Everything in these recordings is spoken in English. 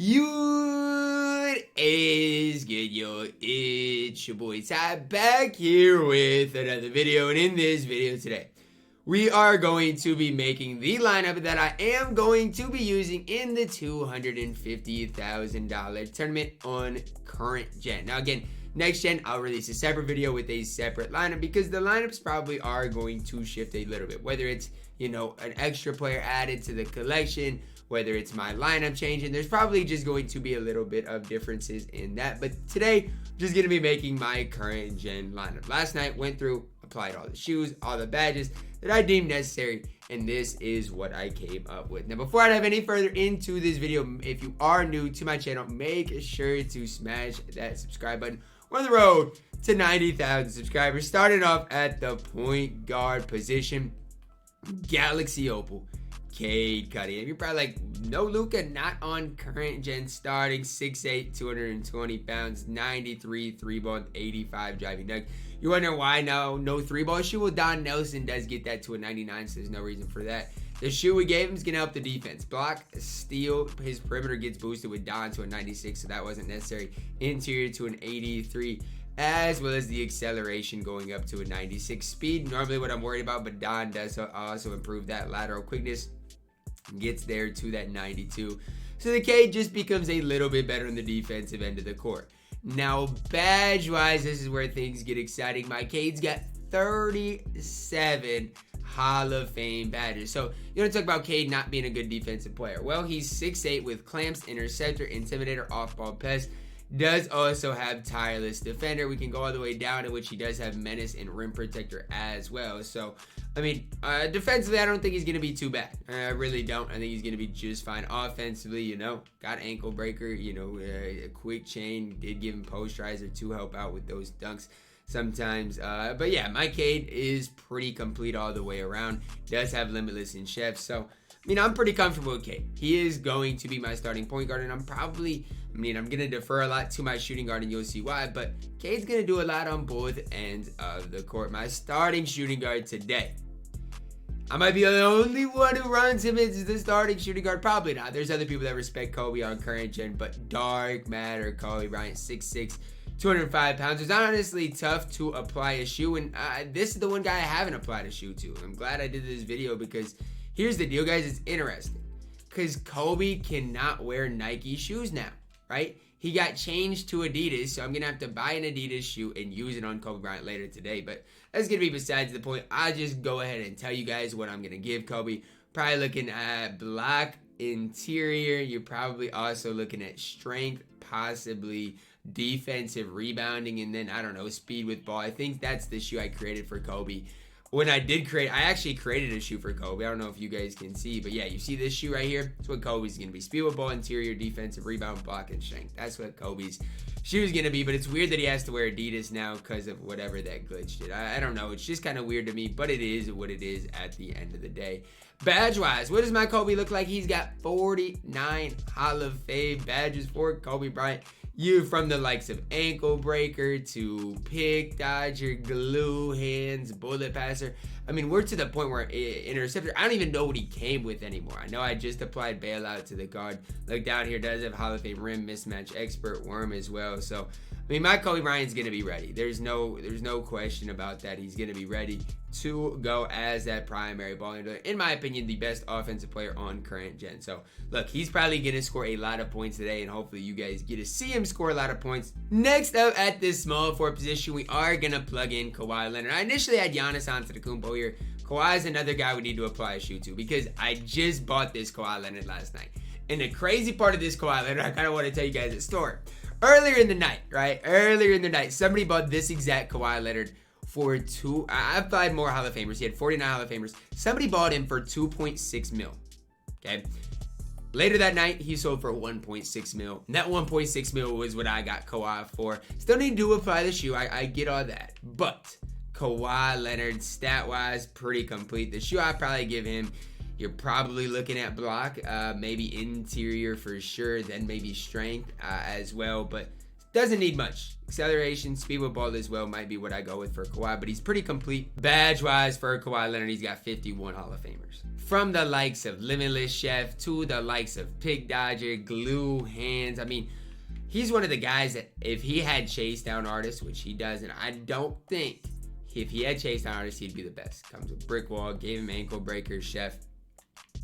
You is good, yo. It's your boy Ty back here with another video, and in this video today, we are going to be making the lineup that I am going to be using in the $250,000 tournament on current gen. Now again, next gen, I'll release a separate video with a separate lineup because the lineups probably are going to shift a little bit, whether it's, you know, an extra player added to the collection, whether it's my lineup changing. There's probably just going to be a little bit of differences in that. But today, I'm just going to be making my current gen lineup. Last night, went through, applied all the shoes, all the badges that I deemed necessary, and this is what I came up with. Now, before I dive any further into this video, if you are new to my channel, make sure to smash that subscribe button. We're on the road to 90,000 subscribers. Starting off at the point guard position, Galaxy Opal, Cade Cunningham. You're probably like, no Luka, not on current gen, starting 6'8", 220 pounds, 93 3-ball, 85 driving dunk. You wonder why no 3-ball shoe? Well, Don Nelson does get that to a 99, so there's no reason for that. The shoe we gave him is going to help the defense. Block, steal, his perimeter gets boosted with Don to a 96, so that wasn't necessary. Interior to an 83, as well as the acceleration going up to a 96. Speed, normally what I'm worried about, but Don does also improve that. Lateral quickness gets there to that 92. So the Cade just becomes a little bit better on the defensive end of the court. Now, badge-wise, this is where things get exciting. My Cade's got 37 Hall of Fame badges. So you want to talk about Cade not being a good defensive player. Well, he's 6'8" with clamps, interceptor, intimidator, off-ball pest. Does also have tireless defender. We can go all the way down, in which he does have menace and rim protector as well. So, I mean, defensively, I don't think he's going to be too bad. I really don't. I think he's going to be just fine. Offensively, you know, got ankle breaker, you know, a quick chain. Did give him posterizer to help out with those dunks sometimes. But yeah, my Cade is pretty complete all the way around. Does have limitless and chef. So, I mean, I'm pretty comfortable with Cade. He is going to be my starting point guard, and I'm going to defer a lot to my shooting guard, and you'll see why, but Cade's going to do a lot on both ends of the court. My starting shooting guard today, I might be the only one who runs him as the starting shooting guard. Probably not. There's other people that respect Kobe on current gen, but dark matter, Kobe Bryant, 6'6", 205 pounds. It's honestly tough to apply a shoe, and this is the one guy I haven't applied a shoe to. I'm glad I did this video because here's the deal, guys. It's interesting because Kobe cannot wear Nike shoes now, right? He got changed to Adidas, so I'm going to have to buy an Adidas shoe and use it on Kobe Bryant later today. But that's going to be besides the point. I'll just go ahead and tell you guys what I'm going to give Kobe. Probably looking at block, interior. You're probably also looking at strength, possibly defensive rebounding, and then, I don't know, speed with ball. I think that's the shoe I created for Kobe. When I actually created a shoe for Kobe. I don't know if you guys can see, but yeah, you see this shoe right here? That's what Kobe's going to be. Speed with ball, interior, defensive, rebound, block, and strength. That's what Kobe's shoe is going to be, but it's weird that he has to wear Adidas now because of whatever that glitch did. I don't know. It's just kind of weird to me, but it is what it is at the end of the day. Badge-wise, what does my Kobe look like? He's got 49 Hall of Fame badges for Kobe Bryant. You from the likes of ankle breaker to pick dodger, glue hands, bullet passer. I mean, we're to the point where interceptor, I don't even know what he came with anymore. I know I just applied bailout to the guard. Look down here, does have Hall of Fame rim mismatch expert worm as well. So, I mean, my Kobe Bryant's going to be ready. There's no question about that. He's going to be ready to go as that primary ball handler. In my opinion, the best offensive player on current gen. So, look, he's probably going to score a lot of points today, and hopefully you guys get to see him score a lot of points. Next up at this small forward position, we are going to plug in Kawhi Leonard. I initially had Giannis Antetokounmpo here. Kawhi is another guy we need to apply a shoe to because I just bought this Kawhi Leonard last night. And the crazy part of this Kawhi Leonard, I kind of want to tell you guys a story. Earlier in the night, somebody bought this exact Kawhi Leonard for I applied more Hall of Famers. He had 49 Hall of Famers. Somebody bought him for 2.6 mil. Okay. Later that night, he sold for 1.6 mil. And that 1.6 mil was what I got Kawhi for. Still need to apply the shoe. I get all that. But Kawhi Leonard, stat-wise, pretty complete. The shoe I'd probably give him, you're probably looking at block, maybe interior for sure, then maybe strength as well. But doesn't need much. Acceleration, speed with ball as well might be what I go with for Kawhi, but he's pretty complete. Badge-wise for Kawhi Leonard, he's got 51 Hall of Famers. From the likes of Limitless Chef to the likes of Pick Dodger, Glue Hands. I mean, he's one of the guys that if he had chase down artists, which he doesn't, I don't think if he had chase down artists, he'd be the best. Comes with Brick Wall, gave him Ankle Breaker, Chef.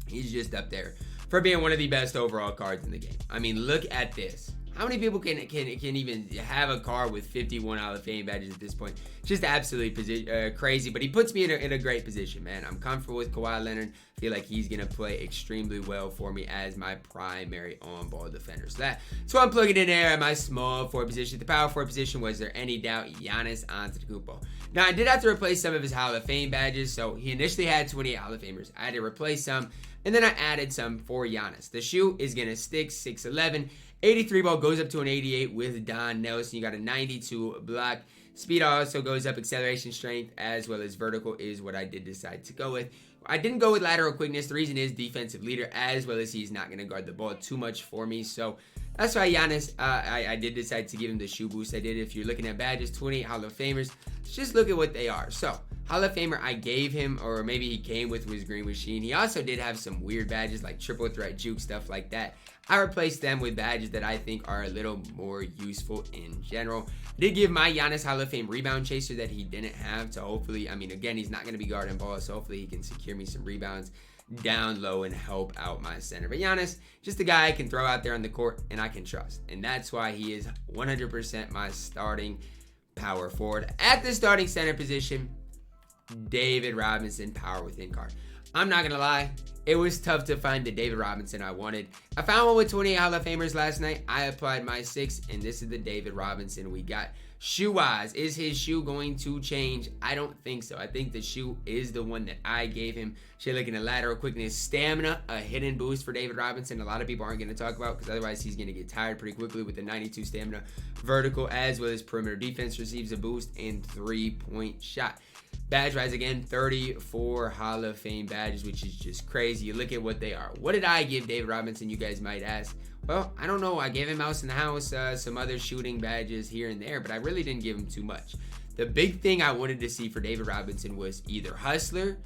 He's just up there for being one of the best overall cards in the game. I mean, look at this. How many people can even have a card with 51 Hall of Fame badges at this point? Just absolutely crazy. But he puts me in a great position, man. I'm comfortable with Kawhi Leonard. I feel like he's going to play extremely well for me as my primary on-ball defender. So that's why I'm plugging in there at my small forward position. The power forward position, was there any doubt? Giannis Antetokounmpo. Now, I did have to replace some of his Hall of Fame badges. So he initially had 28 Hall of Famers. I had to replace some. And then I added some for Giannis. The shoe is going to stick 6'11". 83 ball goes up to an 88 with Don Nelson. You got a 92 block. Speed also goes up. Acceleration, strength, as well as vertical is what I did decide to go with. I didn't go with lateral quickness. The reason is defensive leader, as well as he's not going to guard the ball too much for me. So that's why Giannis, I did decide to give him the shoe boost I did. If you're looking at badges, 28 Hall of Famers, let's just look at what they are. So Hall of Famer I gave him, or maybe he came with, was Green Machine. He also did have some weird badges like triple threat juke, stuff like that. I replaced them with badges that I think are a little more useful in general. I did give my Giannis Hall of Fame rebound chaser that he didn't have. So hopefully, I mean, again, he's not going to be guarding ball. So hopefully he can secure me some rebounds down low and help out my center. But Giannis, just a guy I can throw out there on the court and I can trust. And that's why he is 100% my starting power forward. At the starting center position, David Robinson, power within card. I'm not going to lie. It was tough to find the David Robinson I wanted. I found one with 28 Hall of Famers last night. I applied my 6, and this is the David Robinson we got. Shoe-wise, is his shoe going to change? I don't think so. I think the shoe is the one that I gave him. Shit, looking at lateral quickness, stamina, a hidden boost for David Robinson. A lot of people aren't going to talk about because otherwise he's going to get tired pretty quickly with the 92 stamina. Vertical as well as perimeter defense receives a boost and 3-point shot. Badge-wise, again, 34 Hall of Fame badges, which is just crazy. You look at what they are. What did I give David Robinson, you guys might ask? Well, I don't know. I gave him Mouse in the House, some other shooting badges here and there, but I really didn't give him too much. The big thing I wanted to see for David Robinson was either Hustler,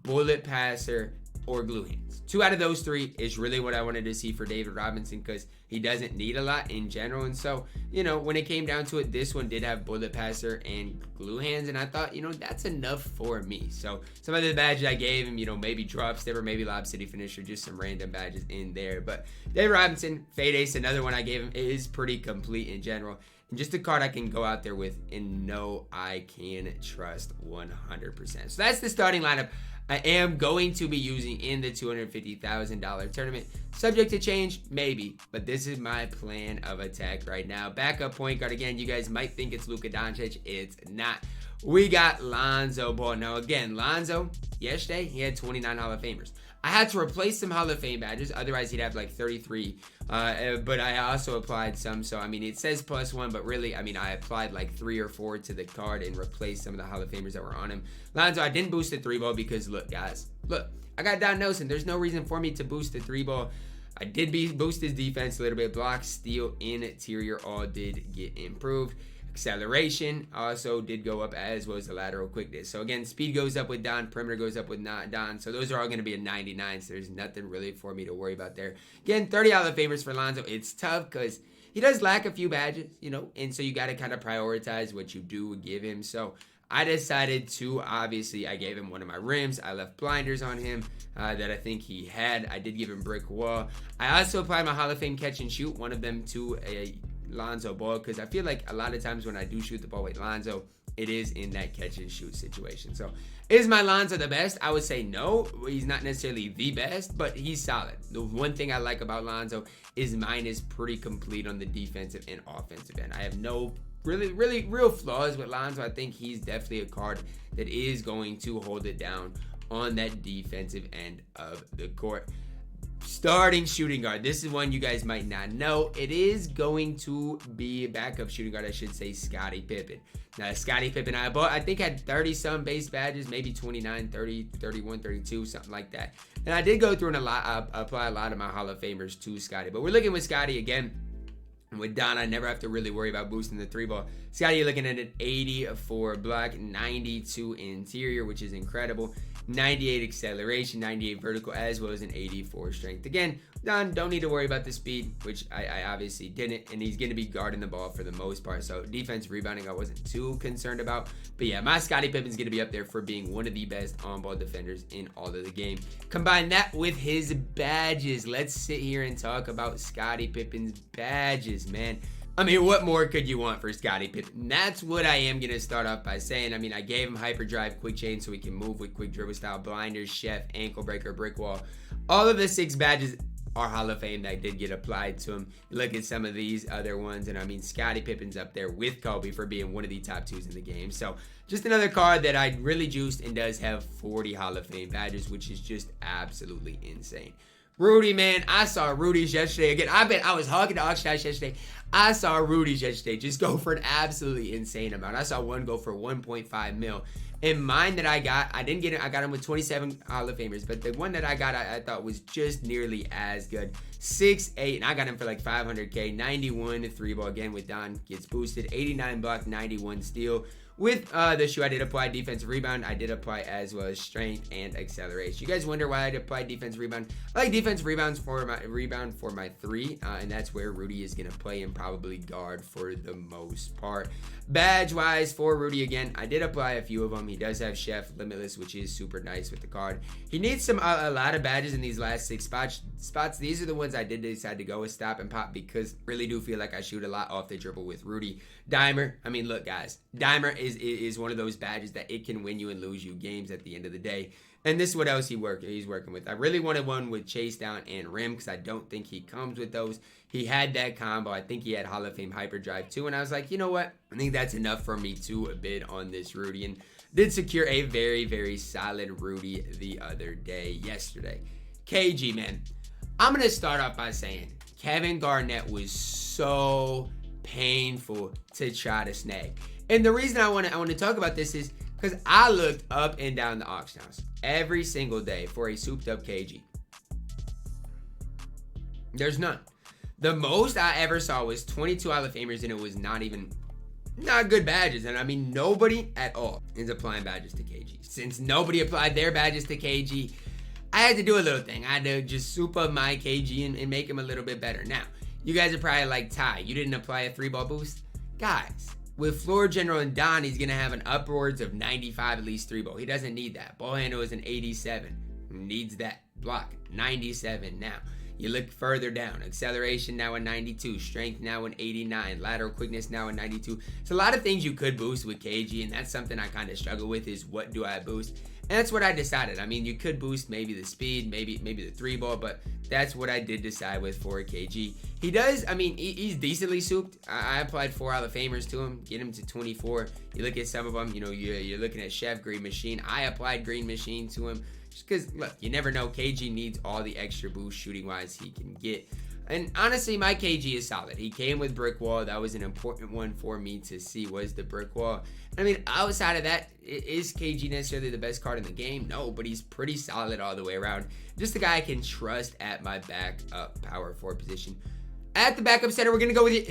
Bullet Passer, or Glue Hands. 2 out of those 3 is really what I wanted to see for David Robinson because he doesn't need a lot in general. And so, you know, when it came down to it, this one did have Bullet Passer and Glue Hands. And I thought, you know, that's enough for me. So some of the badges I gave him, you know, maybe Drop Stepper, maybe Lob City Finisher, just some random badges in there. But David Robinson, Fade Ace, another one I gave him, is pretty complete in general. And just a card I can go out there with and know I can trust 100%. So that's the starting lineup I am going to be using in the $250,000 tournament. Subject to change, maybe, but this is my plan of attack right now. Backup point guard, again, you guys might think it's Luka Doncic. It's not. We got Lonzo Ball. Now, again, Lonzo, yesterday, he had 29 Hall of Famers. I had to replace some Hall of Fame badges, otherwise he'd have like 33, but I also applied some, so I mean, it says +1, but really, I mean, I applied like 3 or 4 to the card and replaced some of the Hall of Famers that were on him. Lonzo, I didn't boost the 3-ball because, look, guys, look, I got Don Nelson. There's no reason for me to boost the 3-ball. I did boost his defense a little bit. Block, steal, interior, all did get improved. Acceleration also did go up, as well as the lateral quickness. So again, speed goes up with Don, perimeter goes up with not Don. So those are all going to be a 99. So there's nothing really for me to worry about there. Again, 30 Hall of Famers for Lonzo. It's tough because he does lack a few badges, you know, and so you got to kind of prioritize what you do give him. So I decided to, obviously, I gave him one of my rims. I left blinders on him that I think he had. I did give him brick wall. I also applied my Hall of Fame catch and shoot, one of them to a Lonzo Ball, because I feel like a lot of times when I do shoot the ball with Lonzo, it is in that catch and shoot situation. So is my Lonzo the best? I would say no. He's not necessarily the best, but he's solid. The one thing I like about Lonzo is mine is pretty complete on the defensive and offensive end. I have no real flaws with Lonzo. I think he's definitely a card that is going to hold it down on that defensive end of the court. Starting shooting guard. This is one you guys might not know. It is going to be a backup shooting guard, I should say, Scottie Pippen. Now, Scottie Pippen, I think had 30-some base badges, maybe 29, 30, 31, 32, something like that. And I did go through and apply a lot of my Hall of Famers to Scottie. But we're looking with Scottie again. And with Don, I never have to really worry about boosting the 3-ball. Scotty, you're looking at an 80 for block, 92 interior, which is incredible. 98 acceleration, 98 vertical, as well as an 84 strength. Again, Don, don't need to worry about the speed, which I obviously didn't, and he's going to be guarding the ball for the most part. So defense rebounding, I wasn't too concerned about. But yeah, my Scottie Pippen's going to be up there for being one of the best on-ball defenders in all of the game. Combine that with his badges. Let's sit here and talk about Scottie Pippen's badges, man. I mean, what more could you want for Scottie Pippen? That's what I am going to start off by saying. I mean, I gave him hyperdrive, quick chain, so he can move with quick dribble style, blinders, chef, ankle breaker, brick wall. All of the 6 badges are Hall of Fame that did get applied to him. Look at some of these other ones, and I mean, Scottie Pippen's up there with Kobe for being one of the top 2s in the game. So just another card that I really juiced and does have 40 Hall of Fame badges, which is just absolutely insane. Rudy, man, I saw Rudy's yesterday. Again, I was hogging the auction house yesterday. I saw Rudy's yesterday just go for an absolutely insane amount. I saw one go for 1.5 mil. And mine that I got, I didn't get it. I got him with 27 Hall of Famers. But the one that I got, I thought was just nearly as good. 6'8", and I got him for like 500K. 91 3-ball again with Don. Gets boosted. 89 block, 91 steal. With the shoe, I did apply defensive rebound. I did apply as well as strength and acceleration. You guys wonder why I applied defensive rebound? I like defensive rebounds for my 3, and that's where Rudy is going to play and probably guard for the most part. Badge-wise for Rudy, again, I did apply a few of them. He does have Chef Limitless, which is super nice with the card. He needs a lot of badges in these last 6 spots. These are the ones I did decide to go with stop and pop because really do feel like I shoot a lot off the dribble with Rudy. Dimer, I mean, look, guys, Dimer is one of those badges that it can win you and lose you games at the end of the day. And this is what else he's working with. I really wanted one with chase down and rim because I don't think he comes with those. He had that combo. I think he had Hall of Fame hyperdrive too. And I was like, you know what? I think that's enough for me to bid on this Rudy. And did secure a very, very solid Rudy the other day, yesterday. KG, man. I'm going to start off by saying Kevin Garnett was so painful to try to snag. And the reason I want to talk about this is because I looked up and down the auction house every single day for a souped up KG. There's none. The most I ever saw was 22 Hall of Famers, and it was not good badges. And I mean, nobody at all is applying badges to KG. Since nobody applied their badges to KG, I had to do a little thing. I had to just soup up my KG and make him a little bit better. Now, you guys are probably like, Ty, you didn't apply a 3-ball boost? Guys, with Floor General and Don, he's going to have an upwards of 95 at least 3-ball. He doesn't need that. Ball handle is an 87. Needs that. Block, 97 now. You look further down. Acceleration now a 92. Strength now an 89. Lateral quickness now a 92. So a lot of things you could boost with KG, and that's something I kind of struggle with is what do I boost? And that's what I decided. I mean, you could boost maybe the speed, maybe the 3-ball, but that's what I did decide with for KG. He does, I mean, he's decently souped. I applied 4 Hall of Famers to him, get him to 24. You look at some of them, you know, you're looking at Chef, Green Machine. I applied Green Machine to him just because, look, you never know. KG needs all the extra boost shooting-wise he can get. And honestly, my KG is solid. He came with brick wall. That was an important one for me to see, was the brick wall. I mean, outside of that, is KG necessarily the best card in the game? No, but he's pretty solid all the way around. Just a guy I can trust at my backup power forward position. At the backup center, we're going to go with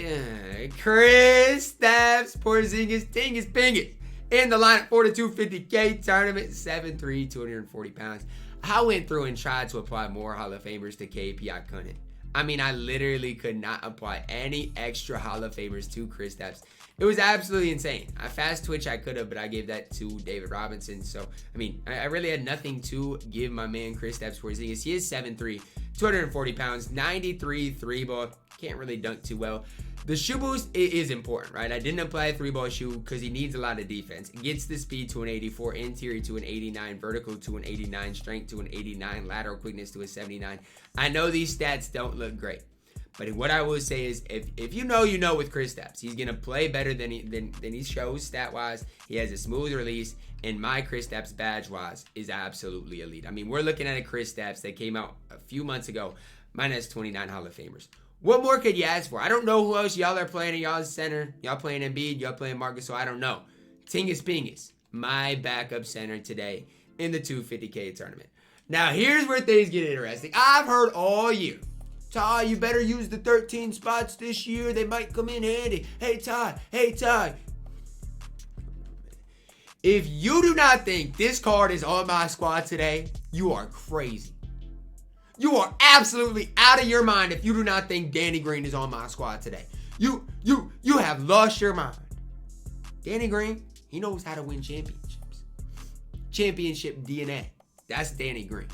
Kristaps Porzingis, Dingus Pingus. In the lineup for the 250K tournament, 7'3", 240 pounds. I went through and tried to apply more Hall of Famers to KP. I couldn't. I mean, I literally could not apply any extra Hall of Famers to Kristaps. It was absolutely insane. I fast twitch, I could have, but I gave that to David Robinson. So, I mean, I really had nothing to give my man Kristaps Porzingis. He is 7'3", 240 pounds, 93 3-ball. Can't really dunk too well. The shoe boost is important, right? I didn't apply a 3-ball shoe because he needs a lot of defense. It gets the speed to an 84, interior to an 89, vertical to an 89, strength to an 89, lateral quickness to a 79. I know these stats don't look great, but what I will say is if you know with Kristaps, he's going to play better than he shows stat-wise. He has a smooth release, and my Kristaps badge-wise is absolutely elite. I mean, we're looking at a Kristaps that came out a few months ago. Mine has 29 Hall of Famers. What more could you ask for? I don't know who else y'all are playing in y'all's center. Y'all playing Embiid, y'all playing Marcus, so I don't know. Tingus Pingus, my backup center today in the 250K tournament. Now, here's where things get interesting. I've heard all year Ty, you better use the 13 spots this year. They might come in handy. Hey, Ty. Hey, Ty. If you do not think this card is on my squad today, you are crazy. You are absolutely out of your mind if you do not think Danny Green is on my squad today. You have lost your mind. Danny Green, he knows how to win championships. Championship DNA. That's Danny Green.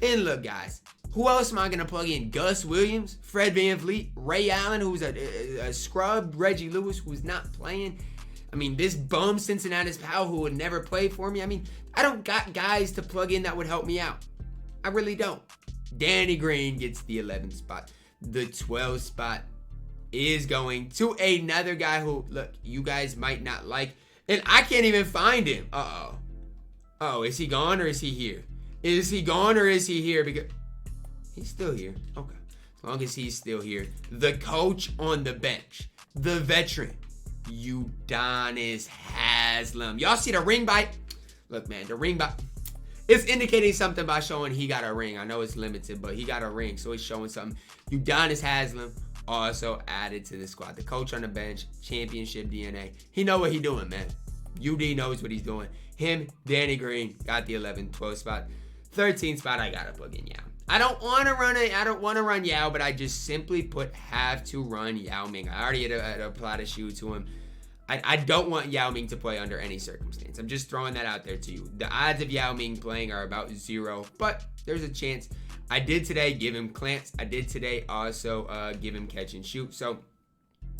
And look, guys, who else am I going to plug in? Gus Williams, Fred VanVleet, Ray Allen, who's a scrub, Reggie Lewis, who's not playing. I mean, this bum Cincinnati's pal who would never play for me. I mean, I don't got guys to plug in that would help me out. I really don't. Danny Green gets the 11th spot. The 12th spot is going to another guy who, look, you guys might not like. And I can't even find him. Uh-oh. Oh, is he gone or is he here? Is he gone or is he here? Because he's still here. Okay. As long as he's still here. The coach on the bench. The veteran. Udonis Haslem. Y'all see the ring by? Look, man, the ring by. It's indicating something by showing he got a ring. I know it's limited, but he got a ring, so it's showing something. Udonis Haslem also added to the squad. The coach on the bench, championship DNA. He know what he doing, man. UD knows what he's doing. Him, Danny Green, got the 11th, 12th spot. 13th spot, I gotta plug in Yao. I don't want to run Yao, but I just simply have to run Yao Ming. I already had applied a shoe to him. I don't want Yao Ming to play under any circumstance. I'm just throwing that out there to you. The odds of Yao Ming playing are about 0, but there's a chance. I did today give him clamps. I did today also give him catch and shoot. So,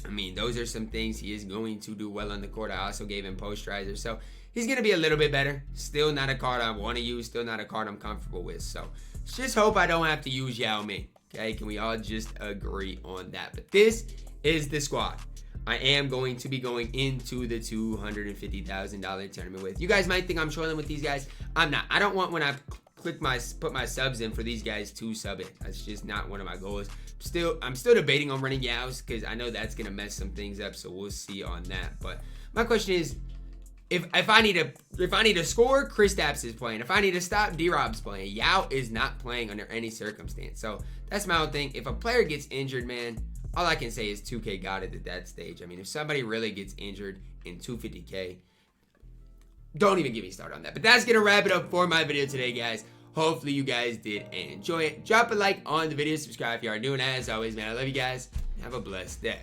I mean, those are some things he is going to do well on the court. I also gave him posterizer. So, he's going to be a little bit better. Still not a card I want to use. Still not a card I'm comfortable with. So, just hope I don't have to use Yao Ming. Okay, can we all just agree on that? But this is the squad I am going to be going into the $250,000 tournament with. You guys might think I'm trolling with these guys. I'm not. I don't want when I put my subs in for these guys to sub it. That's just not one of my goals. I'm still debating on running Yaos because I know that's gonna mess some things up. So we'll see on that. But my question is, if I need to score, Kristaps is playing. If I need to stop, D-Rob's playing. Yao is not playing under any circumstance. So that's my own thing. If a player gets injured, man, all I can say is 2K got it at that stage. I mean, if somebody really gets injured in 250K, don't even get me started on that. But that's going to wrap it up for my video today, guys. Hopefully you guys did enjoy it. Drop a like on the video. Subscribe if you are new. And as always, man, I love you guys. Have a blessed day.